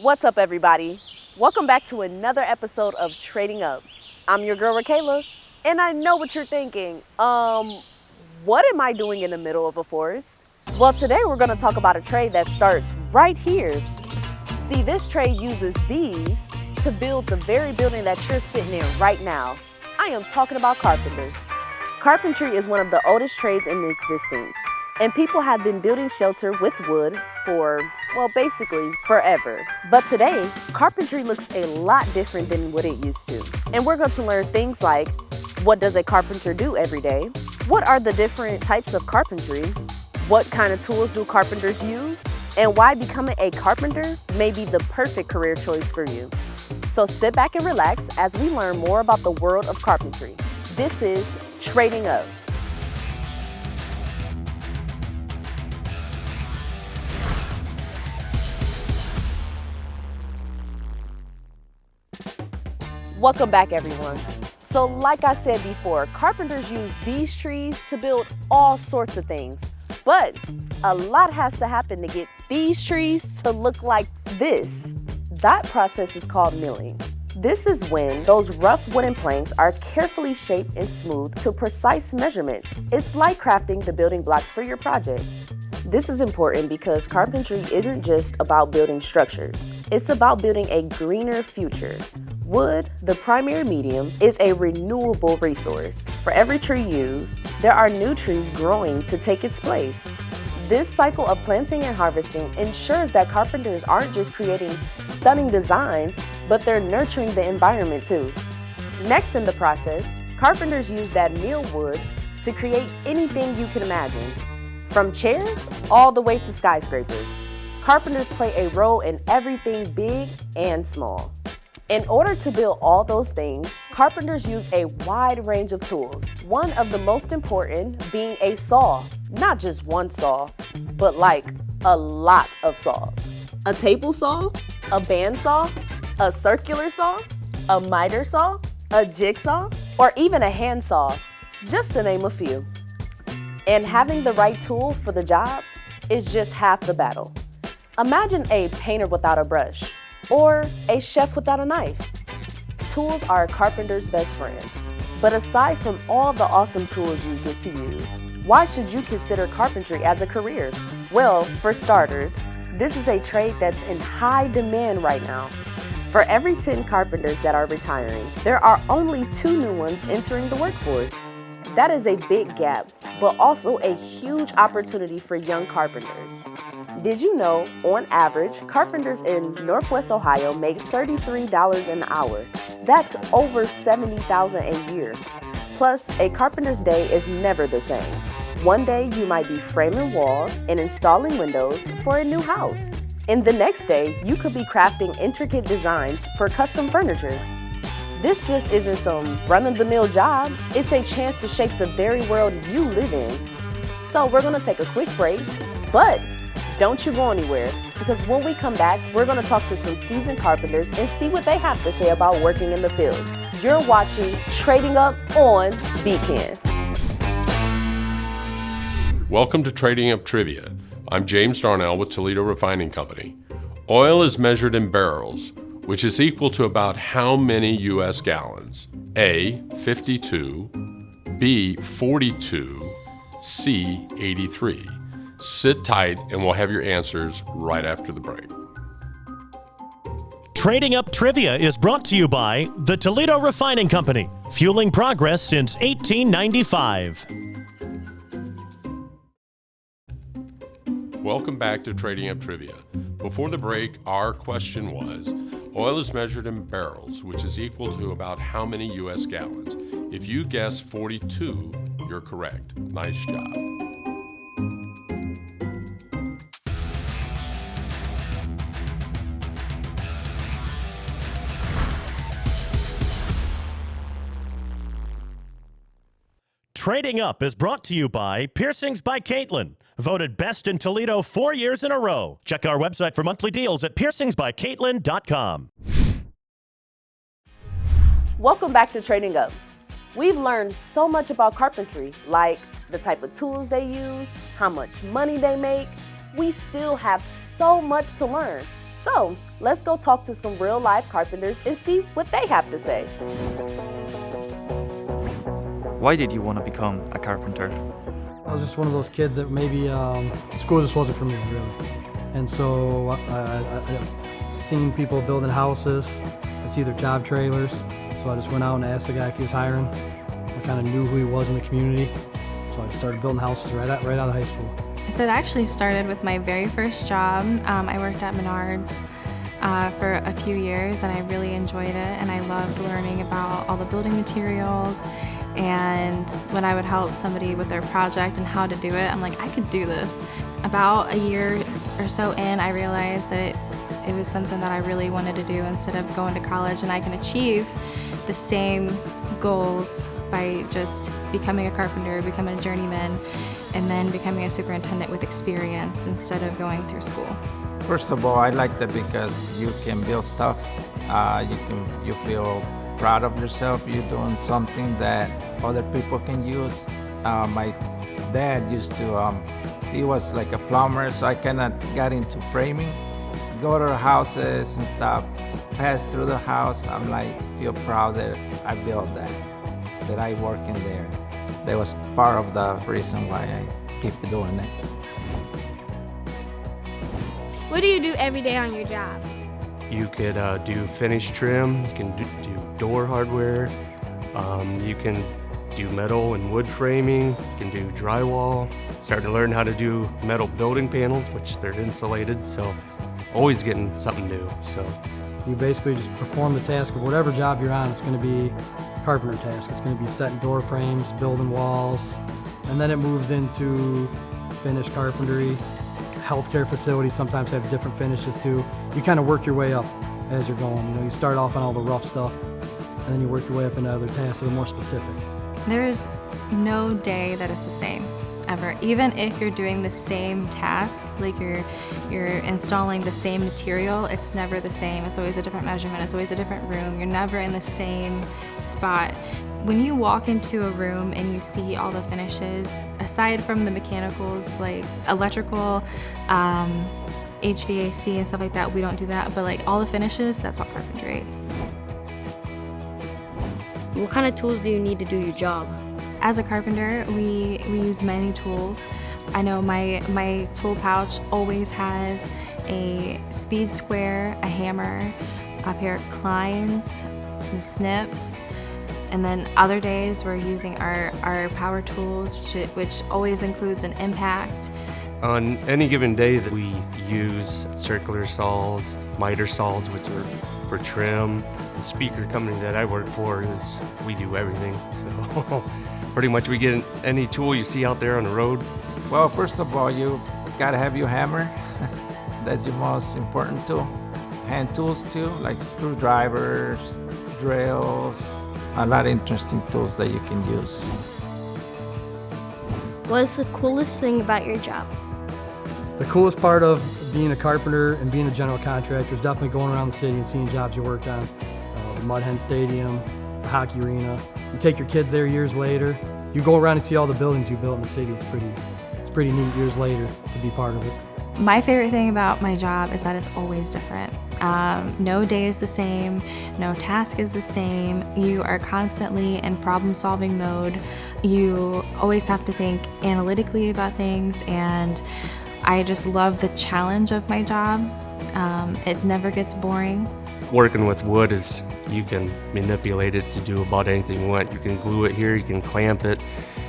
What's up, everybody? Welcome back to another episode of Trading Up. I'm your girl, Rickayla, and I know what you're thinking. What am I doing in the middle of a forest? Well, today we're gonna talk about a trade that starts right here. See, this trade uses these to build the very building that you're sitting in right now. I am talking about carpenters. Carpentry is one of the oldest trades in existence, and people have been building shelter with wood for, well, basically forever. But today, carpentry looks a lot different than what it used to. And we're going to learn things like, what does a carpenter do every day? What are the different types of carpentry? What kind of tools do carpenters use? And why becoming a carpenter may be the perfect career choice for you. So sit back and relax as we learn more about the world of carpentry. This is Trading Up. Welcome back, everyone. So like I said before, carpenters use these trees to build all sorts of things. But a lot has to happen to get these trees to look like this. That process is called milling. This is when those rough wooden planks are carefully shaped and smoothed to precise measurements. It's like crafting the building blocks for your project. This is important because carpentry isn't just about building structures. It's about building a greener future. Wood, the primary medium, is a renewable resource. For every tree used, there are new trees growing to take its place. This cycle of planting and harvesting ensures that carpenters aren't just creating stunning designs, but they're nurturing the environment too. Next in the process, carpenters use that mill wood to create anything you can imagine. From chairs all the way to skyscrapers, carpenters play a role in everything big and small. In order to build all those things, carpenters use a wide range of tools. One of the most important being a saw. Not just one saw, but like a lot of saws. A table saw, a bandsaw, a circular saw, a miter saw, a jigsaw, or even a handsaw, just to name a few. And having the right tool for the job is just half the battle. Imagine a painter without a brush, or a chef without a knife. Tools are a carpenter's best friend. But aside from all the awesome tools you get to use, why should you consider carpentry as a career? Well, for starters, this is a trade that's in high demand right now. For every 10 carpenters that are retiring, there are only 2 new ones entering the workforce. That is a big gap, but also a huge opportunity for young carpenters. Did you know, on average, carpenters in Northwest Ohio make $33 an hour? That's over $70,000 a year. Plus, a carpenter's day is never the same. One day you might be framing walls and installing windows for a new house. And the next day, you could be crafting intricate designs for custom furniture. This just isn't some run-of-the-mill job. It's a chance to shape the very world you live in. So we're gonna take a quick break, but don't you go anywhere, because when we come back, we're gonna talk to some seasoned carpenters and see what they have to say about working in the field. You're watching Trading Up on Beacon. Welcome to Trading Up Trivia. I'm James Darnell with Toledo Refining Company. Oil is measured in barrels, which is equal to about how many U.S. gallons? A, 52, B, 42, C, 83. Sit tight and we'll have your answers right after the break. Trading Up Trivia is brought to you by the Toledo Refining Company, fueling progress since 1895. Welcome back to Trading Up Trivia. Before the break, our question was, oil is measured in barrels, which is equal to about how many U.S. gallons? If you guessed 42, you're correct. Nice job. Trading Up is brought to you by Piercings by Caitlin, voted best in Toledo 4 years in a row. Check our website for monthly deals at piercingsbycaitlin.com. Welcome back to Trading Up. We've learned so much about carpentry, like the type of tools they use, how much money they make. We still have so much to learn. So So let's go talk to some real life carpenters and see what they have to say. Why did you want to become a carpenter? I was just one of those kids that maybe school just wasn't for me, really. And so I seen people building houses. It's either job trailers. So I just went out and asked the guy if he was hiring. I kind of knew who he was in the community. So I just started building houses right out of high school. So it actually started with my very first job. I worked at Menards for a few years, and I really enjoyed it, and I loved learning about all the building materials. And when I would help somebody with their project and how to do it, I'm like, I could do this. About a year or so in, I realized that it was something that I really wanted to do instead of going to college, and I can achieve the same goals by just becoming a carpenter, becoming a journeyman, and then becoming a superintendent with experience instead of going through school. First of all, I like that because you can build stuff. You feel proud of yourself. You're doing something that other people can use. My dad used to, he was like a plumber, so I kind of got into framing. Go to houses and stuff, pass through the house. I'm like, feel proud that I built that I work in there. That was part of the reason why I keep doing it. What do you do every day on your job? You could do finish trim, you can do door hardware, you can do metal and wood framing, you can do drywall. Started to learn how to do metal building panels, which they're insulated, so always getting something new. So You basically just perform the task of whatever job you're on. It's going to be a carpenter task. It's going to be setting door frames, building walls, and then it moves into finished carpentry. Healthcare facilities sometimes have different finishes too. You kind of work your way up as you're going. You know, you start off on all the rough stuff, and then you work your way up into other tasks that are more specific. There's no day that is the same, ever. Even if you're doing the same task, like you're installing the same material, it's never the same. It's always a different measurement. It's always a different room. You're never in the same spot. When you walk into a room and you see all the finishes, aside from the mechanicals like electrical, HVAC and stuff like that, we don't do that, but like all the finishes, that's all carpentry. What kind of tools do you need to do your job? As a carpenter, we use many tools. I know my tool pouch always has a speed square, a hammer, a pair of Kleins, some snips, and then other days we're using our power tools, which always includes an impact. on any given day that we use circular saws, miter saws, which are for trim. The speaker company that I work for is, we do everything. So pretty much we get any tool you see out there on the road. Well, first of all, you gotta have your hammer. That's your most important tool. Hand tools too, like screwdrivers, drills, a lot of interesting tools that you can use. What is the coolest thing about your job? The coolest part of being a carpenter and being a general contractor is definitely going around the city and seeing jobs you worked on. The Mud Hen Stadium, the hockey arena. You take your kids there years later. You go around and see all the buildings you built in the city. It's pretty neat years later to be part of it. My favorite thing about my job is that it's always different. No day is the same, no task is the same. You are constantly in problem-solving mode. You always have to think analytically about things, and I just love the challenge of my job. It never gets boring. Working with wood is, you can manipulate it to do about anything you want. You can glue it here, you can clamp it.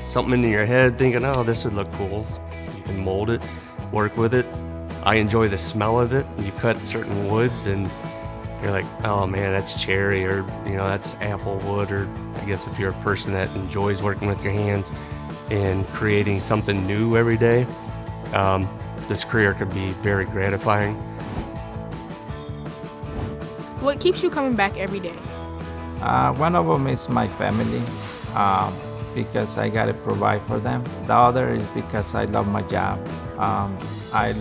Something in your head thinking, oh, this would look cool. You can mold it, work with it. I enjoy the smell of it. You cut certain woods and you're like, oh man, that's cherry, or that's apple wood, or I guess if you're a person that enjoys working with your hands and creating something new every day, this career could be very gratifying. What keeps you coming back every day? One of them is my family, because I gotta provide for them. The other is because I love my job. I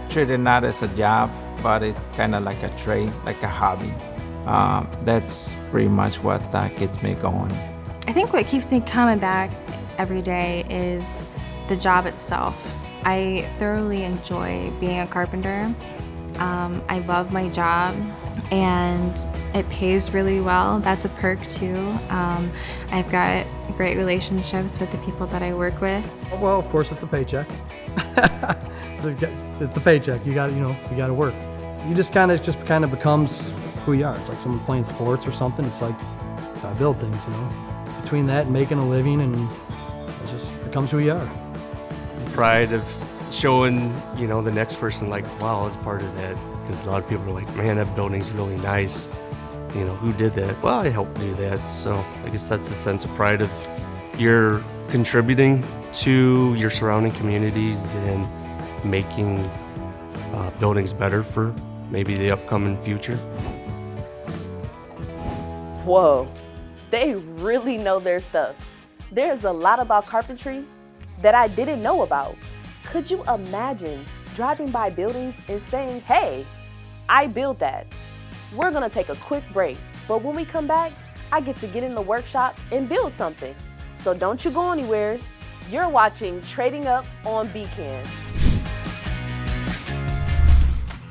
treat it not as a job, but it's kind of like a trade, like a hobby. That's pretty much what keeps me going. I think what keeps me coming back every day is the job itself. I thoroughly enjoy being a carpenter. I love my job, and it pays really well. That's a perk too. I've got great relationships with the people that I work with. Well, of course, it's the paycheck. It's the paycheck. You got to work. You just kind of becomes who you are. It's like someone playing sports or something. It's like I build things, Between that and making a living, and it just becomes who you are. Pride of showing, the next person like, wow, I was part of that. Because a lot of people are like, man, that building's really nice. Who did that? Well, I helped do that. So I guess that's a sense of pride of you're contributing to your surrounding communities and making buildings better for maybe the upcoming future. Whoa, they really know their stuff. There's a lot about carpentry that I didn't know about. Could you imagine driving by buildings and saying, hey, I built that? We're gonna take a quick break, but when we come back, I get to get in the workshop and build something. So don't you go anywhere. You're watching Trading Up on BCAN.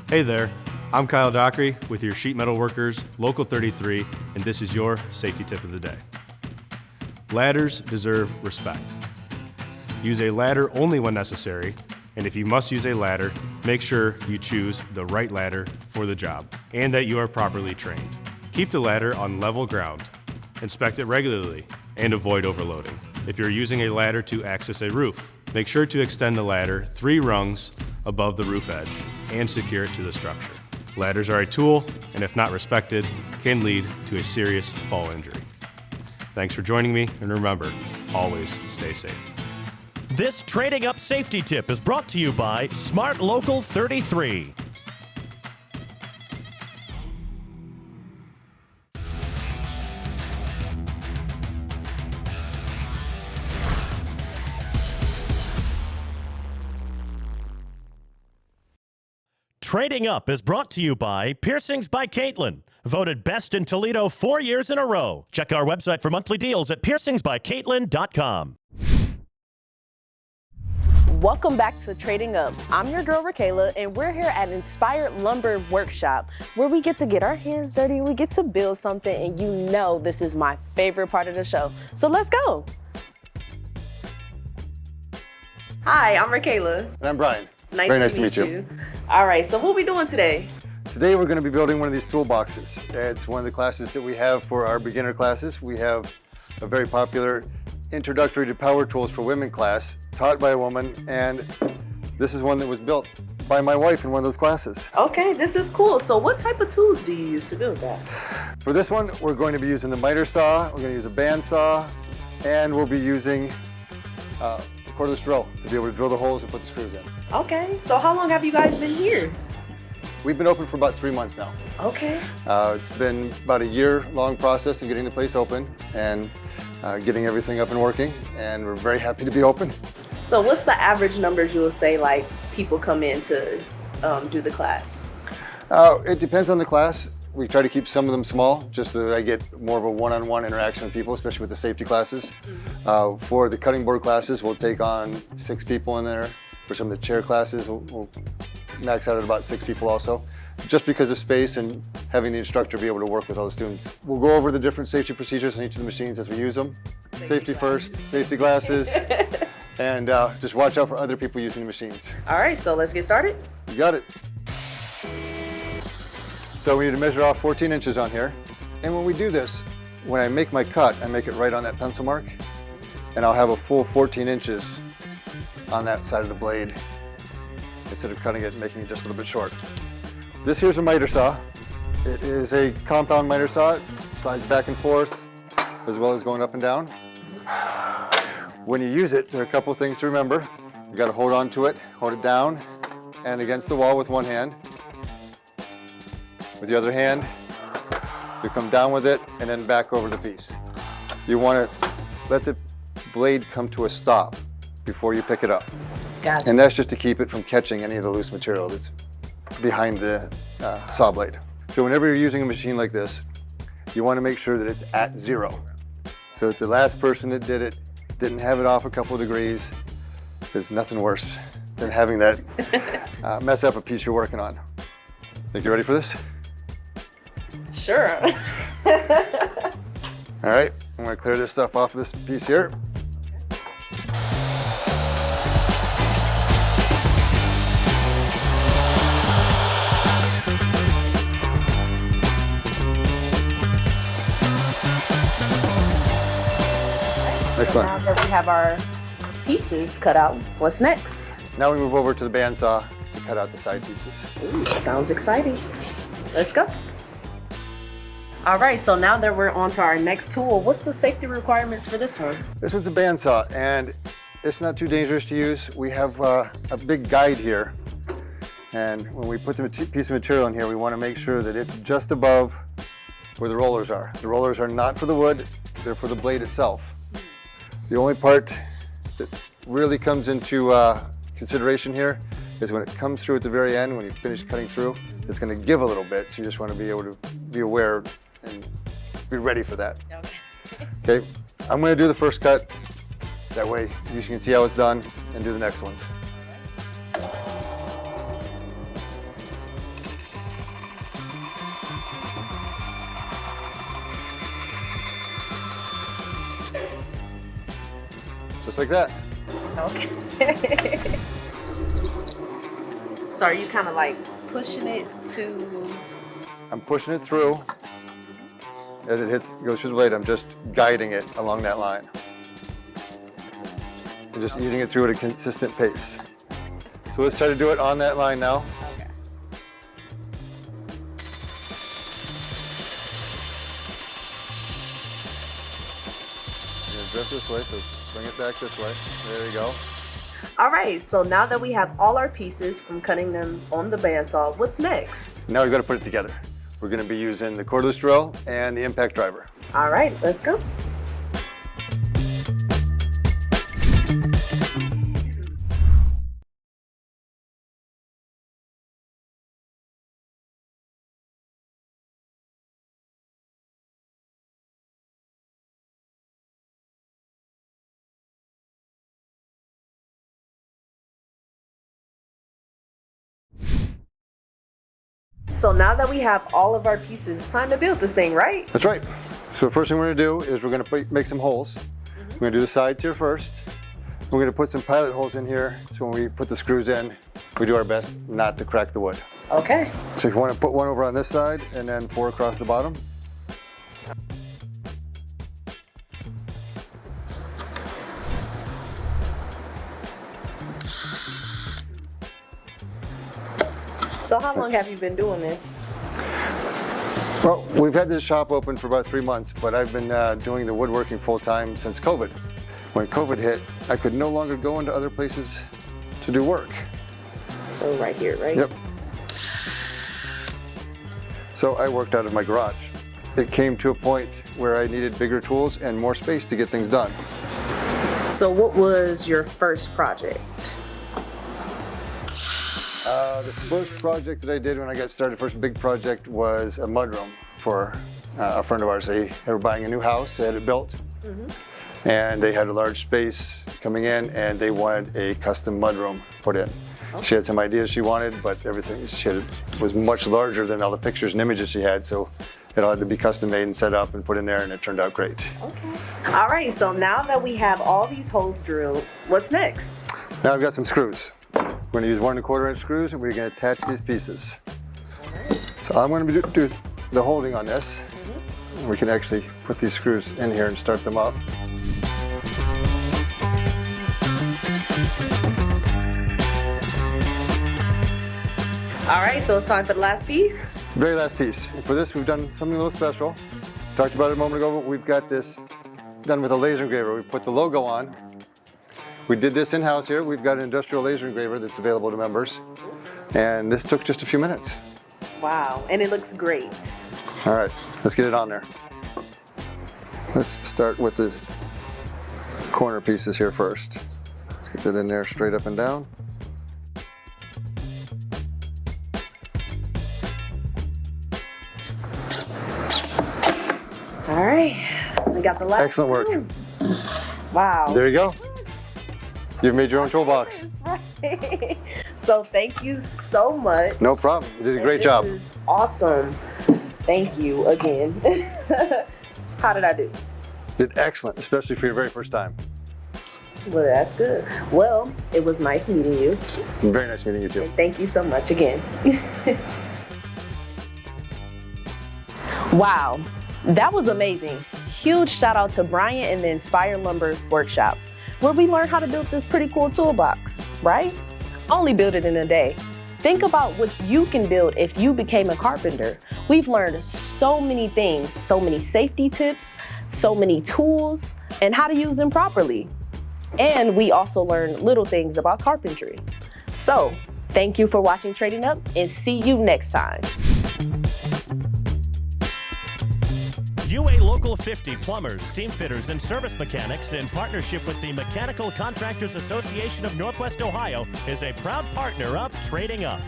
Hey there, I'm Kyle Dockery with your Sheet Metal Workers, Local 33, and this is your safety tip of the day. Ladders deserve respect. Use a ladder only when necessary, and if you must use a ladder, make sure you choose the right ladder for the job and that you are properly trained. Keep the ladder on level ground. Inspect it regularly and avoid overloading. If you're using a ladder to access a roof, make sure to extend the ladder 3 rungs above the roof edge and secure it to the structure. Ladders are a tool, and if not respected, can lead to a serious fall injury. Thanks for joining me, and remember, always stay safe. This Trading Up safety tip is brought to you by Smart Local 33. Trading Up is brought to you by Piercings by Caitlin, voted best in Toledo 4 years in a row. Check our website for monthly deals at piercingsbycaitlin.com. Welcome back to Trading Up. I'm your girl Rickayla, and we're here at Inspired Lumber Workshop, where we get to get our hands dirty, we get to build something, and this is my favorite part of the show. So let's go. Hi, I'm Rickayla. And I'm Brian. Very nice to meet you. All right, so what are we doing today? Today we're going to be building one of these toolboxes. It's one of the classes that we have for our beginner classes. We have a very popular Introductory to Power Tools for Women class taught by a woman, and this is one that was built by my wife in one of those classes. Okay, this is cool. So what type of tools do you use to build that? For this one, we're going to be using the miter saw, we're going to use a band saw, and we'll be using a cordless drill to be able to drill the holes and put the screws in. Okay, so how long have you guys been here? We've been open for about 3 months now. Okay. It's been about a year-long process of getting the place open and getting everything up and working, and we're very happy to be open. So what's the average numbers you will say like people come in to do the class? It depends on the class. We try to keep some of them small just so that I get more of a one-on-one interaction with people, especially with the safety classes. For the cutting board classes, we'll take on 6 people in there. For some of the chair classes, we'll max out at about 6 people also, just because of space and having the instructor be able to work with all the students. We'll go over the different safety procedures on each of the machines as we use them. Safety first, safety glasses, and just watch out for other people using the machines. All right, so let's get started. You got it. So we need to measure off 14 inches on here. And when we do this, when I make my cut, I make it right on that pencil mark, and I'll have a full 14 inches on that side of the blade instead of cutting it and making it just a little bit short. This here's a miter saw. It is a compound miter saw. It slides back and forth as well as going up and down. When you use it, there are a couple things to remember. You got to hold on to it, hold it down and against the wall with one hand. With the other hand, you come down with it and then back over the piece. You want to let the blade come to a stop before you pick it up. Gotcha. And that's just to keep it from catching any of the loose material that's behind the saw blade. So whenever you're using a machine like this, you want to make sure that it's at 0. So if the last person that did it didn't have it off a couple of degrees, there's nothing worse than having that mess up a piece you're working on. Think you're ready for this? Sure. All right, I'm gonna clear this stuff off this piece here. Excellent. Now that we have our pieces cut out, what's next? Now we move over to the bandsaw to cut out the side pieces. Ooh, sounds exciting. Let's go. All right, so now that we're on to our next tool, what's the safety requirements for this one? This one's a bandsaw, and it's not too dangerous to use. We have a big guide here, and when we put the piece of material in here, we want to make sure that it's just above where the rollers are. The rollers are not for the wood, they're for the blade itself. The only part that really comes into consideration here is when it comes through at the very end, when you finish cutting through, it's going to give a little bit, so you just want to be able to be aware and be ready for that. Okay, I'm going to do the first cut. That way you can see how it's done and do the next ones. Just like that. Okay. So are you kind of like pushing it to? I'm pushing it through. As it goes through the blade, I'm just guiding it along that line. And just easing it through at a consistent pace. So let's try to do it on that line now. Okay. You're gonna drift this way, so bring it back this way. There you go. All right, so now that we have all our pieces from cutting them on the bandsaw, what's next? Now we've got to put it together. We're going to be using the cordless drill and the impact driver. All right, let's go. So now that we have all of our pieces, it's time to build this thing, right? That's right. So the first thing we're going to do is we're going to make some holes. We're going to do the sides here first. We're going to put some pilot holes in here, so when we put the screws in, we do our best not to crack the wood. Okay. So if you want to put one over on this side and then 4 across the bottom. So how long have you been doing this? Well, we've had this shop open for about 3 months, but I've been doing the woodworking full time since COVID. When COVID hit, I could no longer go into other places to do work. So right here, right? Yep. So I worked out of my garage. It came to a point where I needed bigger tools and more space to get things done. So what was your first project? The first project that I did when I got started, first big project, was a mudroom for a friend of ours. They were buying a new house, they had it built, and they had a large space coming in, and they wanted a custom mudroom put in. She had some ideas she wanted, but everything she had was much larger than all the pictures and images she had, so it all had to be custom made and set up and put in there, and it turned out great. Okay. All right, so now that we have all these holes drilled, what's next? Now I've got some screws. We're going to use 1 1/4 inch screws, and we're going to attach these pieces. So I'm going to do the holding on this. We can actually put these screws in here and start them up. All right, so it's time for the last piece. Very last piece. And for this, we've done something a little special. Talked about it a moment ago, but we've got this done with a laser engraver. We put the logo on. We did this in-house here. We've got an industrial laser engraver that's available to members. And this took just a few minutes. Wow, and it looks great. All right, let's get it on there. Let's start with the corner pieces here first. Let's get that in there straight up and down. All right, so we got the last Excellent work. one. Wow. There you go. You've made your own toolbox. That's right. So thank you so much. No problem. You did a great job. This is awesome. Thank you again. How did I do? Did excellent, especially for your very first time. Well, that's good. Well, it was nice meeting you. Very nice meeting you too. And thank you so much again. Wow, that was amazing. Huge shout out to Brian and the Inspire Lumber Workshop, where we learned how to build this pretty cool toolbox, right? Only build it in a day. Think about what you can build if you became a carpenter. We've learned so many things, so many safety tips, so many tools, and how to use them properly. And we also learned little things about carpentry. So, thank you for watching Trading Up, and see you next time. UA Local 50 plumbers, steam fitters, and service mechanics, in partnership with the Mechanical Contractors Association of Northwest Ohio, is a proud partner of Trading Up.